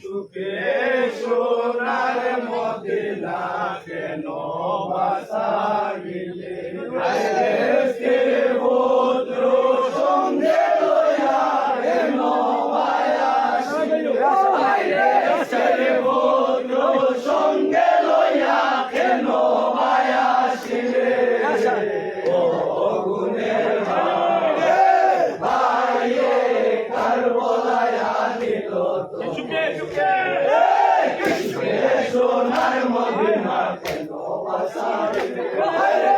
সুখে সোনার মদিনা কেন বাসাইলে আজকে ভদ্র সঙ্গে লয়া কেন মায়াসিলে আজকে ভদ্র সঙ্গে লয়া কেন মায়াসিলে ও গুণের ভাইয়ে কারবালায় দিল সোনার মদিনা কেন বাসাইলে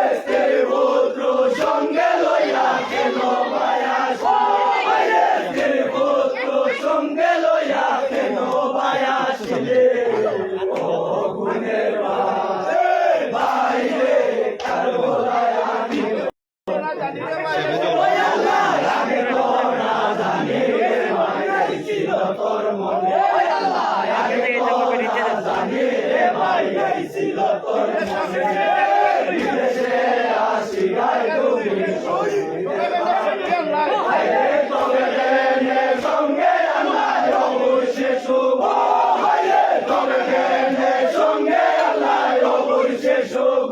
আজকে ভদ্র সঙ্গে লয়া কেন মায়াসিলে আজকে ভদ্র সঙ্গে লয়া কেন মায়াসিলে ও গুণের ভাইয়ে কারবালায় দিল তোর মনে জানি রে ভাই ছিল তোর মনে বিদেশে আসি গায় তুমি সঙ্গে আল্লাহ অবশ্যই শুভ তবে সঙ্গে আল্লাহ অবশ্যই শুভ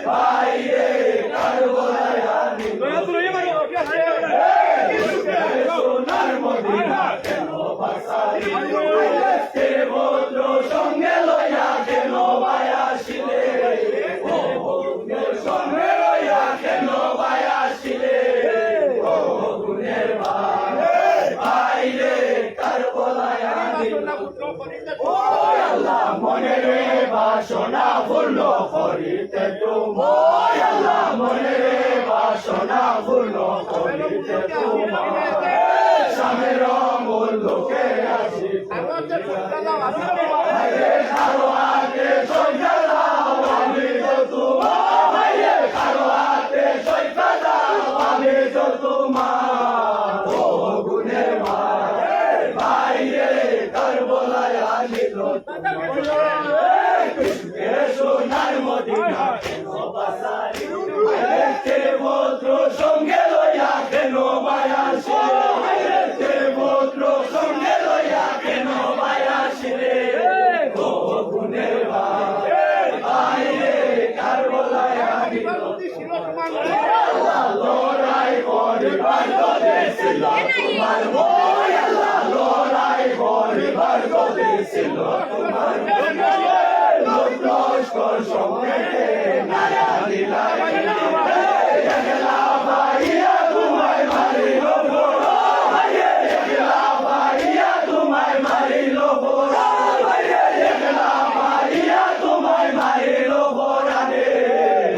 ভাই রে কারবালায় সোনার মদিনা কেন বাসাইলে ভদ্র সঙ্গে লয়া কেন বায়াসিলে সঙ্গে লয়া কেন বায়াসিলে ও গুণের ভাই রে কারবালায় ও আল্লাহ মনের বাসনা পূর্ণ করিতে তোমার আল্লাহ মনের বাসনা পূর্ণ করিতে তোমার স্বামীর মূল্যকে আসি কারো হাতে সৈকা দাও আমি তো তোমার কারো হাতে সৈকা দাও আমি তো তোমার ও গুণের ভাই রে কারবালায় আনিল সোনার মদিনা কেন বাসাইলে ভদ্র সঙ্গে লয়া কেন মায়াসিলে ভদ্র সঙ্গে লয়া কেন মায়াসিলে ও গুণের ভাই রে কারবালায় আনিল লড়াই করিবার গদে ছিল তোমার বই আল্লাহ লড়াই করিবার গদে ছিল তোমার লস্কর সঙ্গে নারা দিলা একলা ভাইয়া তোমায় মারিল একলা ভাইয়া তোমায় মারিল একলা ভাইয়া তোমায় মারিল ভরানে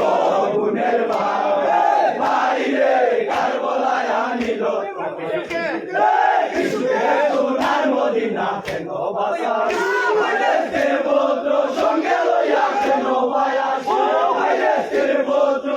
ও গুণের ভাই রে কারবালায় আনিল সোনার মদিনা কেন বাসাইলে ভদ্র সঙ্গে লয়া কেন বায়াসিলে ভদ্র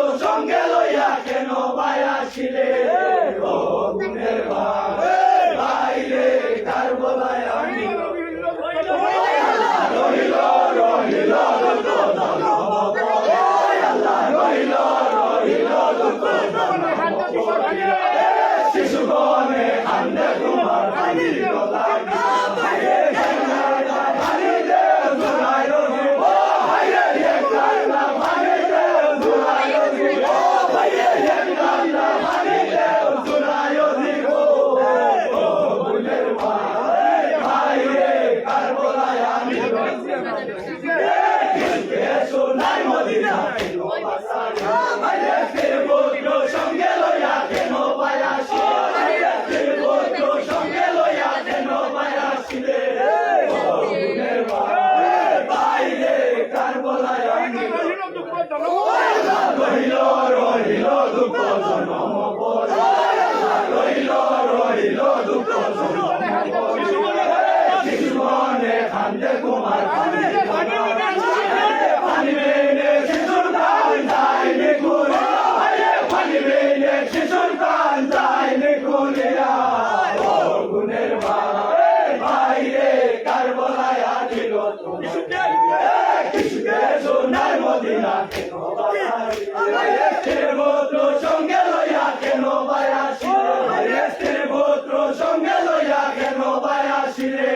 পুত্র সঙ্গে লইয়া কেন ভাই আসিলে স্ত্রী পুত্র সঙ্গে লইয়া কেন ভাই আসিলে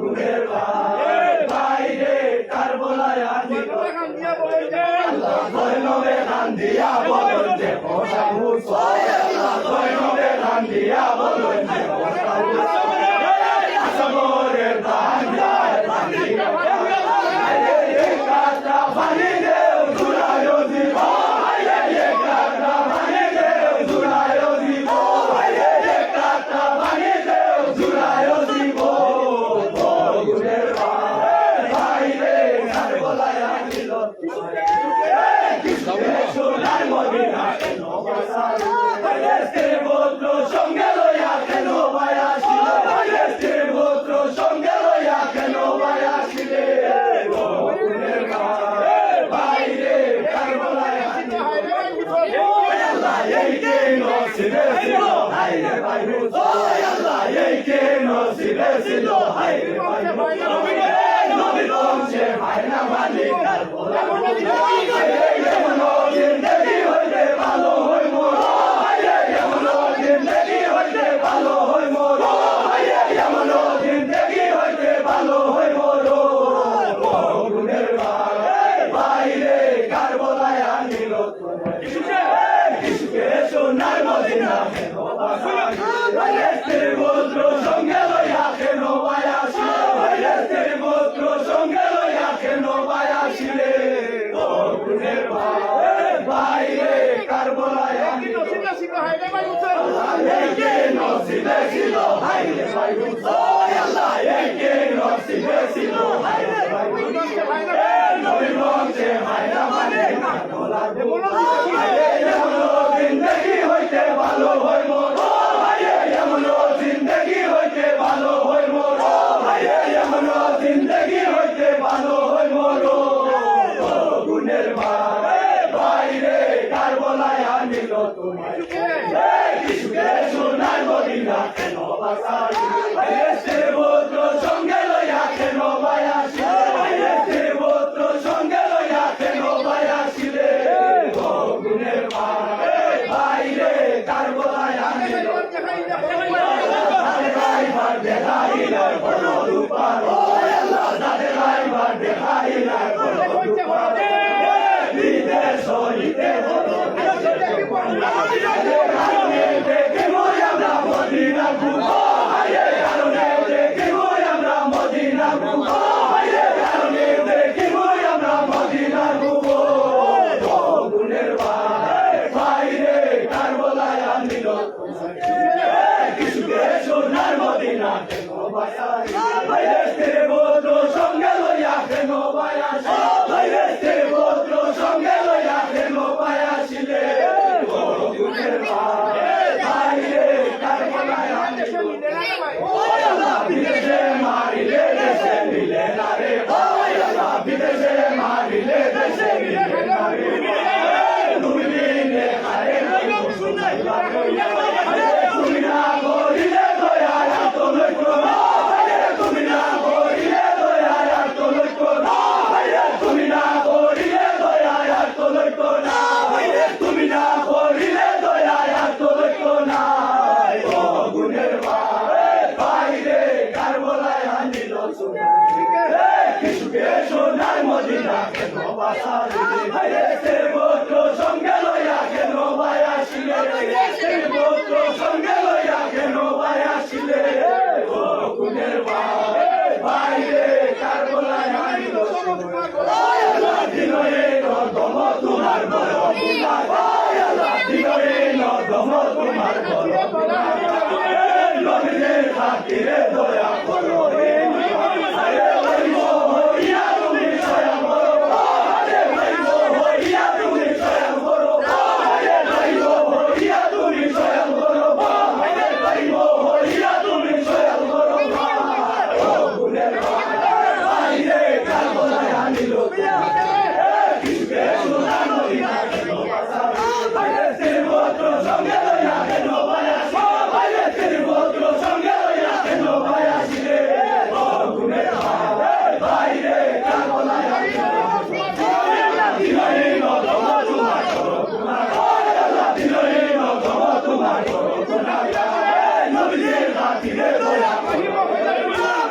গুণের ভাই রে কারবালায় আনিল জয়নবে গান দিয়া বলুন যে জয়নবে গান দিয়া বলুন যে আসবরের দান যায় কাটা ভানি দেও জুড়ায় দিব কাটা ভানি দেও জুড়ায় দিব কাটা ভানি দেও জুড়ায় দিব গুণের ভাই রে কারবালায় আনিল সোনার মদিনা কেন পুত্র সঙ্গে লইয়া কেন ভাই আসিলে পুত্র সঙ্গে লইয়া কেন ভাই আসিলে ভাই রে কারবালায় আল্লাহ এই কে নসিবে ছিল হায় রে ভাই আল্লাহ এই কে নসিবে ছিল হায় রে ভাই নবী বংশে ভাই না মানি জিন্দগি হইতে ভালো হই মোর এমন জিন্দগি হইতে ভালো হই মোর এমন জিন্দগি হইতে ভালো হই মোর গুণের ভাই রে কারবালায় আনিল কিসুকে সোনার মদিনা কেন স্ত্রী পুত্র সঙ্গে লইয়া কেন ভাই আসিলে স্ত্রী পুত্র সঙ্গে লইয়া কেন ভাই আসিলে গুণের ভাই রে কারবালায় আনিল এই কে নসিবে ছিল হায় রে ভাই আল্লাহ এই কে নসিবে ছিল হায় রে ভাই নবী বংশে ভাই না মানে এমন জিন্দগি হইতে ভালো হই মোর এমন জিন্দগি হইতে ভালো হই মোর এমন জিন্দগি হইতে ভালো হই মোর গুণের ভাই রে কারবালায় আনিল তোমায় কিসুকে সোনার মদিনা কেন বাসাইলে পুত্র সঙ্গে লইয়া কেন ভাই আসিলে পুত্র সঙ্গে লইয়া কেন ভাই আসিলে গুণের ভাই রে কারবালায় আনিল ড্রাইভার দেখাইলা বড় রূপার ড্রাইভার দেখাইলা বড় রূপার বিদেশ হইতে কারণে দেখে মই আমরা মদিনা ঘুমো কারণে দেখে মই আমরা মদিনা ঘুমো কারণে দেখে মই আমরা মদিনা ঘুমো গুণের ভাই রে কারবালায় আনিল কিসুকে সোনার মদিনা কেন স্ত্রী পুত্র সঙ্গে লইয়া কেন ভাই আসিলে স্ত্রী পুত্র সঙ্গে লইয়া কেন ভাই আসিলে গুণের ভাই রে কারবালায় আনিল বিদেশে মারিলে দেশে মিলে না রে বিদেশে মারিলে দেশে মিলে না রে তুমি দিনে হারে তুমি না করিলে দয়া তো লইতো তুমি না করিলে দয়া তো লইতো তুমি না করিলে দয়া তো লইতো না তুমি না করিলে দয়া তো লইতো না গুণের ভাই রে কারবালায় আনিল কিসুকে সোনার মদিনা কেন বাসাইলে পুত্র সঙ্গে লইয়া কেন ভাই আসিলে পুত্র সঙ্গে লইয়া কেন ভাই আসিলে গুণের ভাই রে কারবালায় আনিল দিনরে নর্দম তোমার বড় দিনরে নর্দম তোমার বড় নবীর খাতিরে দয়া করো তুমি স্বয়ং কিরে দয়া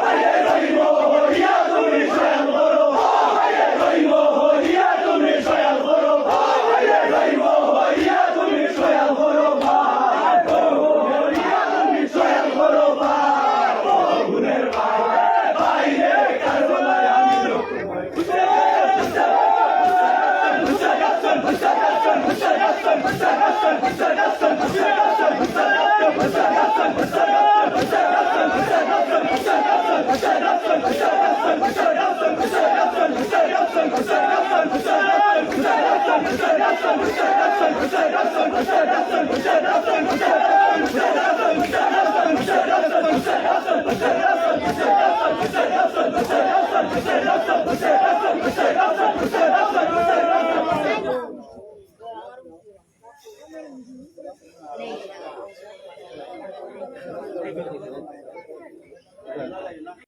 আরে রহিম হইয়া তুমি সয়াল করো আরে রহিম হইয়া তুমি সয়াল করো আরে রহিম হইয়া তুমি সয়াল করো ভাই হইয়া তুমি সয়াল করো ভাই গুণের ভাই বাইরে কারবালায় আমি Thank you.